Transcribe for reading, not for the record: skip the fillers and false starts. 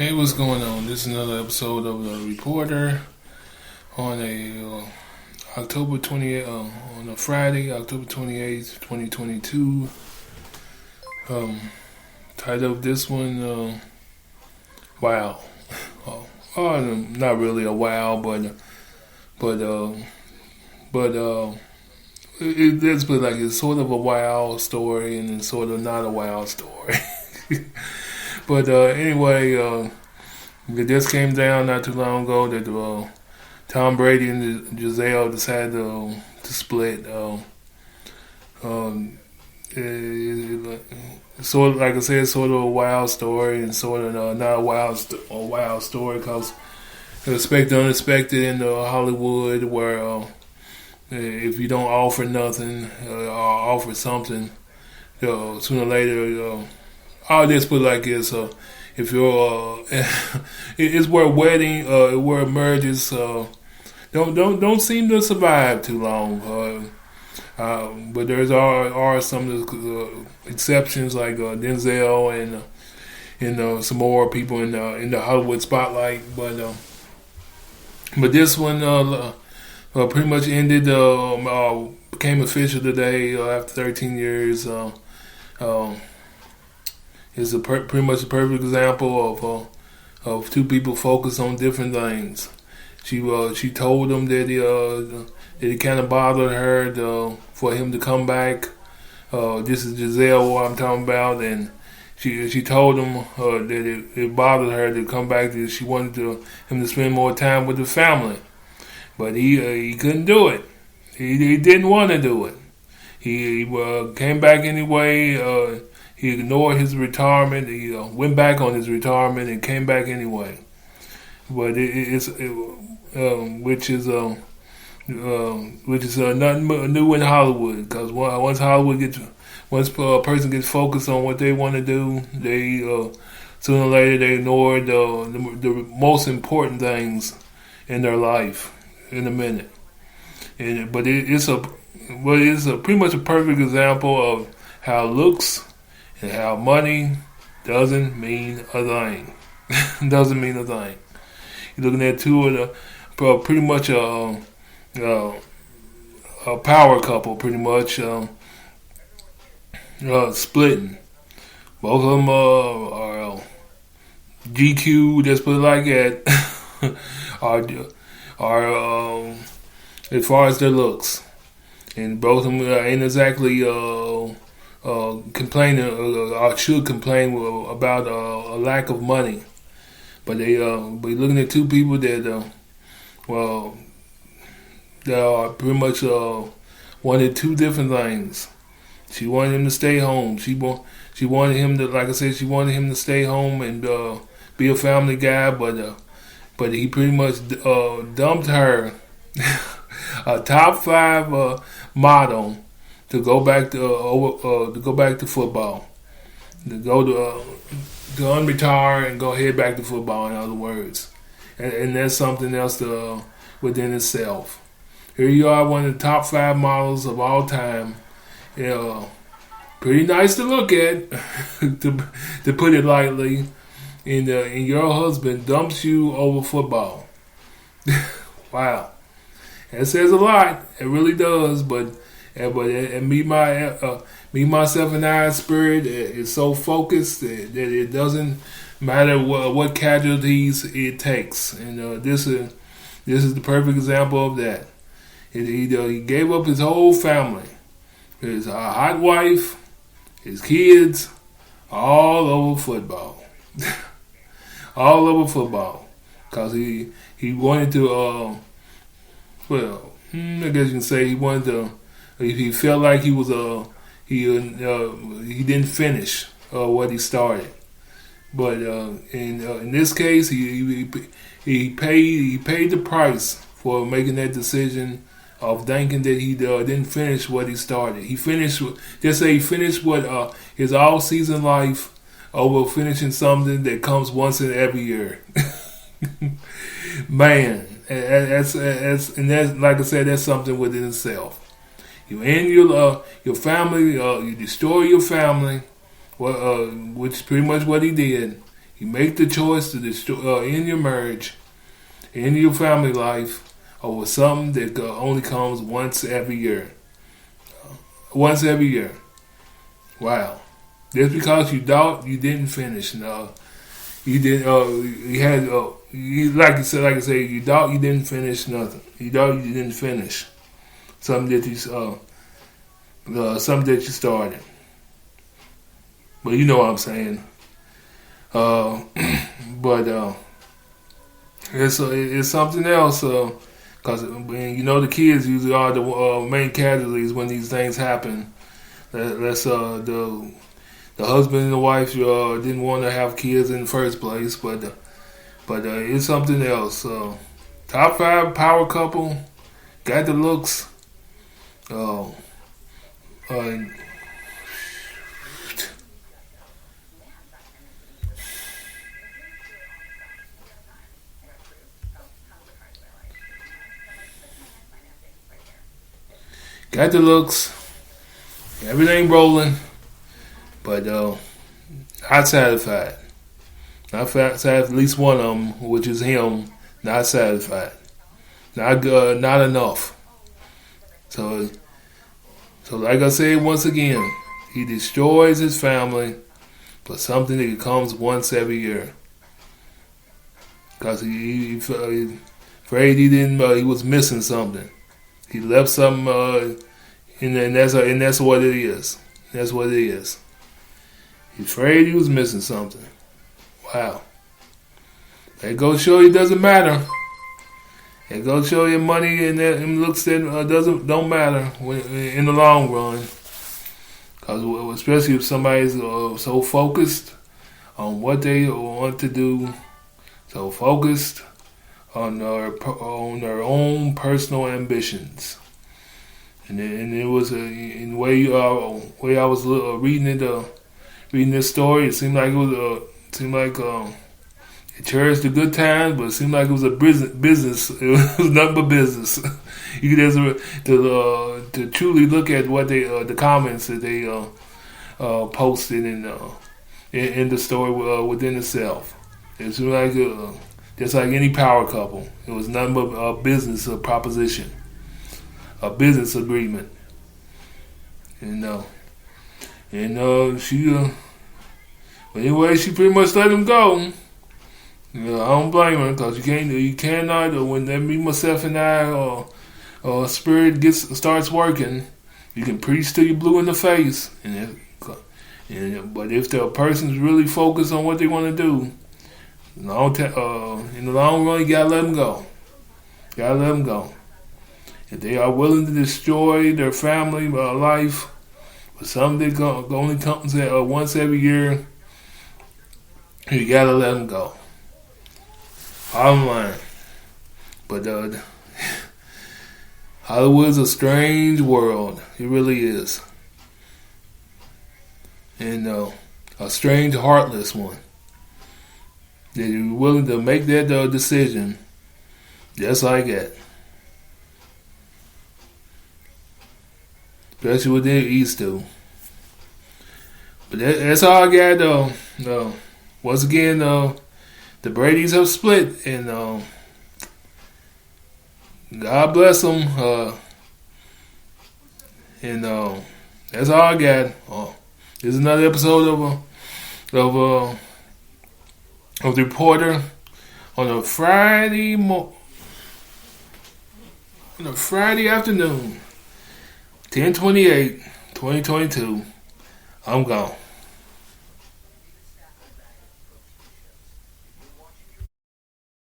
Hey, what's going on? This is another episode of The Reporter on October 28th, on a Friday, October 28th, 2022. Title of this one, Wow. Not really a wow, but let's put it like it's sort of a wow story and it's sort of not a wow story. But anyway, it just came down not too long ago that Tom Brady and Giselle decided to split. Sort of, like I said, sort of a wild story and sort of not a wild story because expect the unexpected in Hollywood where if you don't offer nothing or offer something, sooner or later, I'll just put it like this: if you're, it's where marriages don't seem to survive too long. But there's are some exceptions like Denzel and some more people in the Hollywood spotlight. But this one pretty much ended. Became official today after 13 years. Is pretty much a perfect example of two people focused on different things. She told him that it kind of bothered her for him to come back. This is Giselle, what I'm talking about, and she told him that it bothered her to come back. That she wanted him to spend more time with the family, but he couldn't do it. He didn't want to do it. He came back anyway. He ignored his retirement. He went back on his retirement and came back anyway. But which is nothing new in Hollywood. Because once a person gets focused on what they want to do, they sooner or later they ignore the most important things in their life in a minute. But it's pretty much a perfect example of how looks and how money doesn't mean a thing. Doesn't mean a thing. You're looking at two of the pretty much a power couple, pretty much splitting. Both of them are GQ. Let's put it like that. are as far as their looks, and both of them ain't exactly complaining or should complain about a lack of money, but but looking at two people that that pretty much wanted two different things. She wanted him to stay home. She wanted him to, like I said, she wanted him to stay home and be a family guy, but he pretty much dumped her a top 5 model to go back to football, to go to unretire and go head back to football. In other words, and that's something else within itself. Here you are, one of the top 5 models of all time. Pretty nice to look at, to put it lightly. And your husband dumps you over football. Wow, that says a lot. It really does, but me myself and I's spirit is so focused that it doesn't matter what casualties it takes, and this is the perfect example of that. He gave up his whole family, his hot wife, his kids, all over football, all over football, because he wanted to. I guess you can say he wanted to. He felt like he was he didn't finish what he started, but in this case he paid the price for making that decision of thinking that he didn't finish what he started. He finished what his all season life over finishing something that comes once in every year. Man, that's like I said, that's something within itself. You end your family, you destroy your family, which is pretty much what he did. You make the choice to destroy end your marriage, end your family life over something that only comes once every year. Once every year. Wow. Just because you thought you didn't finish. No. You didn't. You had. Like I said, you thought you didn't finish nothing. You thought you didn't finish something that you started. But you know what I'm saying. But it's something else. Because you know the kids usually are the main casualties when these things happen. The husband and the wife didn't want to have kids in the first place, but it's something else. Top 5 power couple, got the looks. Got the looks, everything rolling, but not satisfied. Not satisfied. At least one of them, which is him, not satisfied. Not enough. So like I said once again, he destroys his family for something that comes once every year. Because he afraid he was missing something. He left something, and that's what it is. That's what it is. He's afraid he was missing something. Wow. That goes to show you it doesn't matter. It goes to show you money and looks that don't matter in the long run. Because especially if somebody's so focused on what they want to do, so focused on their own personal ambitions. And it was in the way I was reading this story. It seemed like it cherished the good times, but it seemed like it was a business. It was nothing but business. You could to truly look at what the comments that they posted in the story within itself. It seemed like just like any power couple, it was nothing but a business proposition, a business agreement. She. Anyway, she pretty much let him go. I don't blame her because you cannot. When me, myself, and I, spirit starts working, you can preach till you blue in the face. But if the person's really focused on what they want to do, in the long run, you gotta let them go. Gotta let them go. If they are willing to destroy their family life for something that only comes once every year, you gotta let them go. Bottom line. But Hollywood's a strange world. It really is. And a strange, heartless one. That you're willing to make that decision just like that. Especially what they're used to. But that's all I got though. Once again, the Bradys have split, and God bless them. And that's all I got. This is another episode of the Reporter on a Friday afternoon, 10/28/2022. I'm gone.